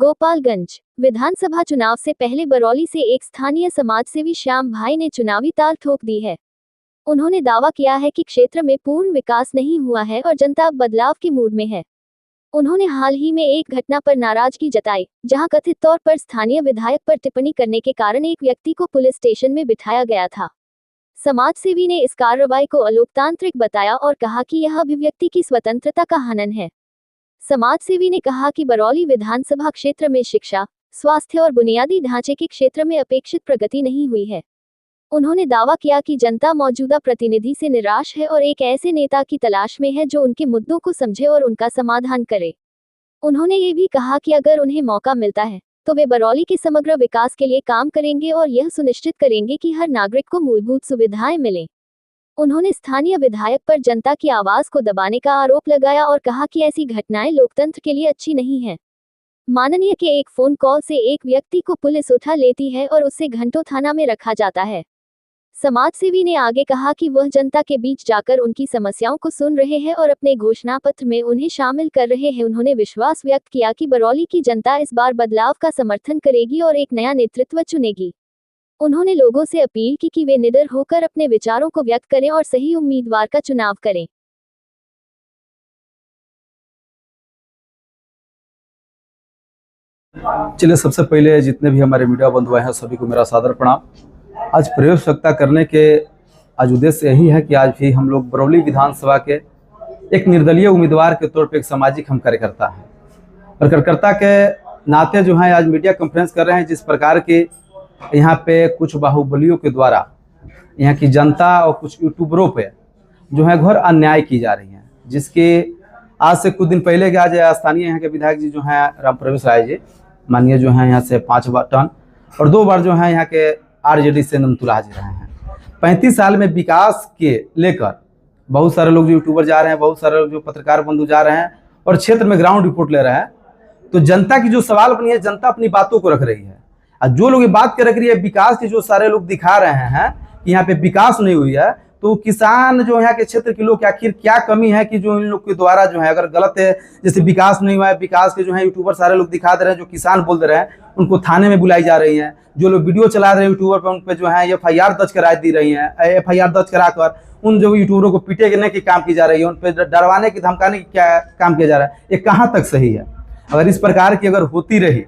गोपालगंज विधानसभा चुनाव से पहले बरौली से एक स्थानीय समाजसेवी श्याम भाई ने चुनावी ताल ठोक दी है। उन्होंने दावा किया है कि क्षेत्र में पूर्ण विकास नहीं हुआ है और जनता अब बदलाव के मूड में है। उन्होंने हाल ही में एक घटना पर नाराजगी जताई, जहां कथित तौर पर स्थानीय विधायक पर टिप्पणी करने के कारण एक व्यक्ति को पुलिस स्टेशन में बिठाया गया था। समाजसेवी ने इस कार्रवाई को अलोकतांत्रिक बताया और कहा कि यह अभिव्यक्ति की स्वतंत्रता का हनन है। समाजसेवी ने कहा कि बरौली विधानसभा क्षेत्र में शिक्षा, स्वास्थ्य और बुनियादी ढांचे के क्षेत्र में अपेक्षित प्रगति नहीं हुई है। उन्होंने दावा किया कि जनता मौजूदा प्रतिनिधि से निराश है और एक ऐसे नेता की तलाश में है जो उनके मुद्दों को समझे और उनका समाधान करे। उन्होंने ये भी कहा कि अगर उन्हें मौका मिलता है तो वे बरौली के समग्र विकास के लिए काम करेंगे और यह सुनिश्चित करेंगे कि हर नागरिक को मूलभूत सुविधाएं मिलें। उन्होंने स्थानीय विधायक पर जनता की आवाज को दबाने का आरोप लगाया और कहा कि ऐसी घटनाएं लोकतंत्र के लिए अच्छी नहीं है। माननीय के एक फोन कॉल से एक व्यक्ति को पुलिस उठा लेती है और उसे घंटों थाना में रखा जाता है। समाजसेवी ने आगे कहा कि वह जनता के बीच जाकर उनकी समस्याओं को सुन रहे हैं और अपने घोषणा पत्र में उन्हें शामिल कर रहे हैं। उन्होंने विश्वास व्यक्त किया कि बरौली की जनता इस बार बदलाव का समर्थन करेगी और एक नया नेतृत्व चुनेगी। उन्होंने लोगों से अपील की कि वे निडर होकर अपने विचारों को व्यक्त करें और सही उम्मीदवार का चुनाव करें। चलिए, सबसे पहले जितने भी हमारे मीडिया बंधु हैं सभी को मेरा सादर प्रणाम। आज प्रेस वार्ता करने के आज उद्देश्य यही है कि आज भी हम लोग बरौली विधानसभा के एक निर्दलीय उम्मीदवार के तौर पे एक सामाजिक हम कार्यकर्ता हैं और कार्यकर्ता के नाते जो है आज मीडिया कॉन्फ्रेंस कर रहे हैं। जिस प्रकार के यहाँ पे कुछ बाहुबलियों के द्वारा यहाँ की जनता और कुछ यूट्यूबरों पे जो है घोर अन्याय की जा रही है, जिसके आज से कुछ दिन पहले के आज स्थानीय यहाँ के विधायक जी जो हैं राम प्रवेश राय जी माननीय जो हैं यहाँ से 5 टर्न और 2 बार जो है यहाँ के आरजेडी से नमतुला हाजिर रहे हैं। 35 साल में विकास के लेकर बहुत सारे लोग जो यूट्यूबर जा रहे हैं, बहुत सारे लोग जो पत्रकार बंधु जा रहे हैं और क्षेत्र में ग्राउंड रिपोर्ट ले रहे हैं। तो जनता की जो सवाल बनी है, जनता अपनी बातों को रख रही है और जो लोग ये बात कर रख रही है विकास की, जो सारे लोग दिखा रहे हैं कि यहाँ पे विकास नहीं हुई है, तो किसान जो यहाँ के क्षेत्र के लोग आखिर क्या कमी है कि जो इन लोग के द्वारा जो है अगर गलत है, जैसे विकास नहीं हुआ है, विकास के जो है यूट्यूबर सारे लोग दिखा दे रहे हैं, जो किसान बोल दे रहे हैं उनको थाने में बुलाई जा रही है। जो लोग वीडियो चला रहे हैं यूट्यूबर पर उन पर जो है FIR दर्ज करा दी रही है। FIR दर्ज कराकर उन जो यूट्यूबरों को पीटने की काम की जा रही है, उन पर डरवाने की धमकाने की क्या काम किया जा रहा है, ये कहाँ तक सही है। अगर इस प्रकार की अगर होती रही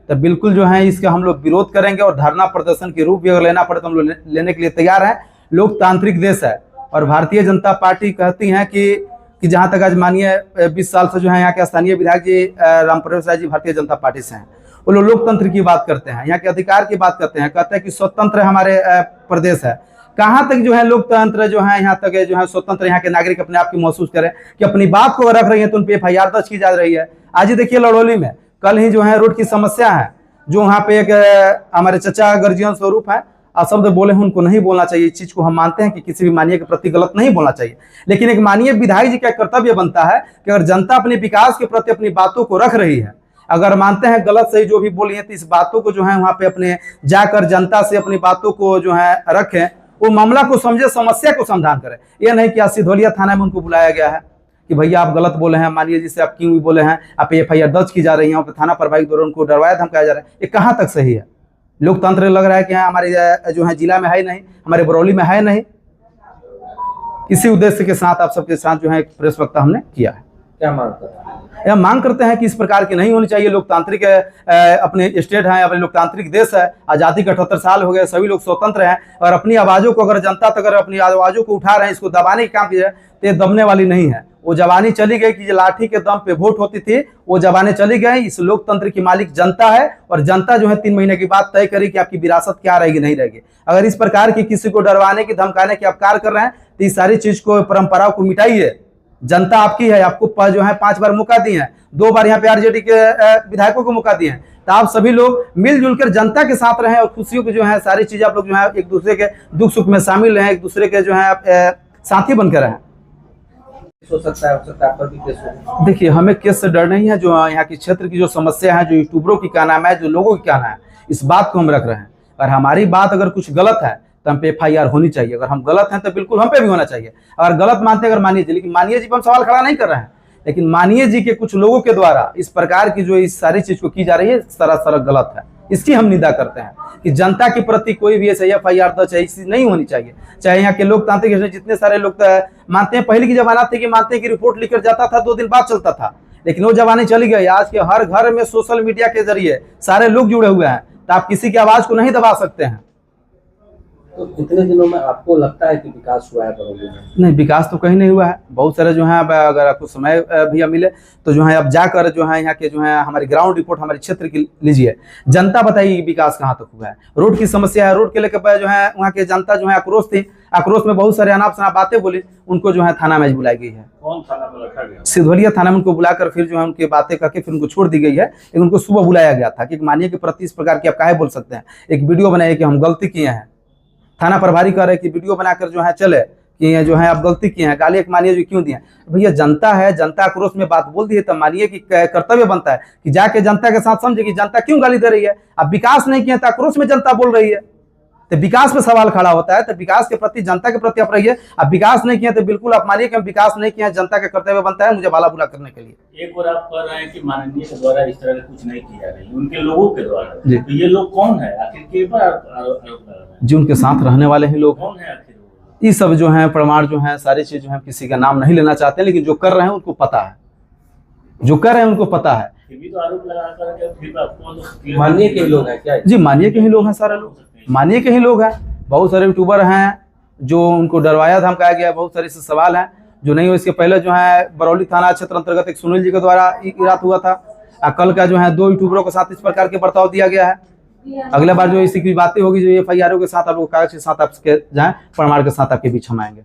तो बिल्कुल जो है इसका हम लोग विरोध करेंगे और धरना प्रदर्शन के रूप भी अगर लेना पड़े तो हम लोग लेने के लिए तैयार हैं। लोकतांत्रिक देश है और भारतीय जनता पार्टी कहती है कि जहां तक आज माननीय 20 साल से जो है यहाँ के स्थानीय विधायक जी राम प्रवेश राय जी भारतीय जनता पार्टी से हैं, वो लोग लोकतंत्र की बात करते हैं, यहाँ के अधिकार की बात करते हैं, कहते हैं कि स्वतंत्र हमारे प्रदेश है। कहाँ तक जो है लोकतंत्र जो है यहाँ तक जो है स्वतंत्र यहाँ के नागरिक अपने आप की महसूस करें कि अपनी बात को रख रही है तो उन पर FIR दर्ज की जा रही है। आज ही देखिए लड़ौली में कल ही जो है रोड की समस्या है, जो वहाँ पे एक हमारे चचा गर्जियन स्वरूप है शब्द बोले हैं, उनको नहीं बोलना चाहिए। इस चीज को हम मानते हैं कि किसी भी माननीय के प्रति गलत नहीं बोलना चाहिए, लेकिन एक माननीय विधायक जी का कर्तव्य बनता है कि अगर जनता अपने विकास के प्रति अपनी बातों को रख रही है, अगर मानते हैं गलत सही जो भी बोली है, तो इस बातों को जो है वहाँ पे अपने जाकर जनता से अपनी बातों को जो है रखें, वो मामला को समझे, समस्या को समाधान करें। यह नहीं कि सिधौलिया थाना में उनको बुलाया गया है कि भैया आप गलत बोले हैं, माननीय जी से आप क्यों बोले हैं, आप FIR दर्ज की जा रही है, थाना प्रभारी द्वारा उनको डरवाया धमकाया जा रहा है। ये कहाँ तक सही है। लोकतंत्र लग रहा है कि हाँ हमारे जो है जिला में है नहीं, हमारे बरौली में है नहीं। इसी उद्देश्य के साथ आप सबके साथ जो है एक प्रेस वक्ता हमने किया है। क्या मांग करते हैं? यह मांग करते हैं कि इस प्रकार की नहीं होनी चाहिए। लोकतांत्रिक अपने स्टेट है, अपने लोकतांत्रिक देश है, आज़ादी के 78 साल हो गए, सभी लोग स्वतंत्र हैं और अपनी आवाज़ों को अगर जनता तक अगर अपनी आवाज़ों को उठा रहे हैं, इसको दबाने का काम किया तो ये दबने वाली नहीं है। वो जवानी चली गई कि लाठी के दम पे वोट होती थी, वो जवानी चली गई। इस लोकतंत्र की मालिक जनता है और जनता जो है 3 महीने की बात तय करी कि आपकी विरासत क्या रहेगी नहीं रहेगी। अगर इस प्रकार की किसी को डरवाने की धमकाने के आप कार्य कर रहे हैं तो इस सारी चीज को परंपराओं को मिटाइए। जनता आपकी है, आपको जो है 5 बार मौका दिए हैं, 2 बार यहाँ पे आरजेडी के विधायकों को मौका दिए हैं, तो आप सभी लोग मिलजुल कर जनता के साथ रहें और खुशियों की जो है सारी चीजें आप लोग जो है एक दूसरे के दुख सुख में शामिल रहें, एक दूसरे के जो है साथी बनकर रहें। हो सकता है पर भी केस हो। देखिए, हमें केस से डर नहीं है। जो यहाँ की क्षेत्र की जो समस्या है, जो यूट्यूबरों की क्या नाम है, जो लोगों की क्या नाम है, इस बात को हम रख रहे हैं। अगर हमारी बात अगर कुछ गलत है तो हम पे FIR होनी चाहिए। अगर हम गलत हैं तो बिल्कुल हम पे भी होना चाहिए। अगर गलत मानते हैं, अगर मानिए जी, लेकिन मानिए जी पर हम सवाल खड़ा नहीं कर रहे हैं लेकिन मानिए जी के कुछ लोगों के द्वारा इस प्रकार की जो इस सारी चीज को की जा रही है सरासर गलत है। इसकी हम निंदा करते हैं कि जनता के प्रति कोई भी ऐसा FIR दर्ज है ऐसी नहीं होनी चाहिए। चाहे यहाँ के लोकतांत्रिक जितने सारे लोग मानते हैं, पहले की जमाना थी कि मानते हैं कि रिपोर्ट लिखकर जाता था 2 दिन बाद चलता था, लेकिन वो जमाने चली गई। आज के हर घर में सोशल मीडिया के जरिए सारे लोग जुड़े हुए हैं, तो आप किसी की आवाज को नहीं दबा सकते हैं। तो इतने दिनों में आपको लगता है कि विकास हुआ है बरौली में? नहीं, विकास तो कहीं नहीं हुआ है। बहुत सारे जो है, अब अगर आपको समय भैया मिले तो जो है अब जाकर जो है यहाँ के जो है हमारी ग्राउंड रिपोर्ट हमारे क्षेत्र की लीजिए। जनता बताइए विकास कहाँ तक हुआ है। रोड की समस्या है, रोड के लेकर जो है वहाँ के जनता जो है आक्रोश थी, आक्रोश में बहुत सारे अनाप शनाप बातें बोली, उनको जो है थाना में बुलाई गई है। कौन थाना पर रखा गया? सिधवलिया थाना में उनको बुलाकर फिर जो है उनकी बातें करके फिर उनको छोड़ दी गई है। लेकिन उनको सुबह बुलाया गया था कि मानिए के प्रति इस प्रकार की आप काहे बोल सकते हैं। एक वीडियो बनाइए कि हम गलती किए हैं। थाना प्रभारी कह रहे हैं कि वीडियो बनाकर जो है चले कि जो है आप गलती किए हैं, गाली एक मानिए जो क्यों दिए। भैया जनता है, जनता आक्रोश में बात बोल दी है, तब मानिए कि कर्तव्य बनता है कि जाके जनता के साथ समझे कि जनता क्यों गाली दे रही है। अब विकास नहीं किया तो आक्रोश में जनता बोल रही है, तो विकास पे सवाल खड़ा होता है। तो विकास के प्रति, जनता के प्रति आप रहिए। अब विकास नहीं किया तो बिल्कुल आप मानिए कि हम विकास नहीं किया, जनता का कर्तव्य बनता है मुझे भला बुरा करने के लिए। एक और आप कह रहे हैं कि माननीय के द्वारा इस तरह का कुछ नहीं किया गया, उनके लोगों के द्वारा। जी। तो ये लोग कौन है आखिर, के पर आरोप लगा रहे हैं? जो उनके साथ रहने वाले ही लोग हैं। कौन है आखिर वो? ये सब जो है प्रमाण जो है सारी चीज जो है किसी का नाम नहीं लेना चाहते, लेकिन जो कर रहे हैं उनको पता है, जो कर रहे हैं उनको पता है। फिर भी तो आरोप लगा कर फिर आपको मानिए के लोग हैं क्या? जी, मानिए के ही लोग हैं, सारे लोग मानिए के ही लोग हैं। बहुत सारे यूट्यूबर हैं जो उनको डरवाया धमकाया गया, बहुत सारे से सवाल हैं जो नहीं हो। इसके पहले जो है बरौली थाना क्षेत्र अंतर्गत एक सुनील जी के द्वारा रात हुआ था। कल का जो है 2 यूट्यूबरों के साथ इस प्रकार के बर्ताव दिया गया है। अगला बार जो इसी की बातें होगी जो FIR के साथ आप लोग कागज के साथ आपके जाए प्रमाण के साथ आपके बीच हम आएंगे।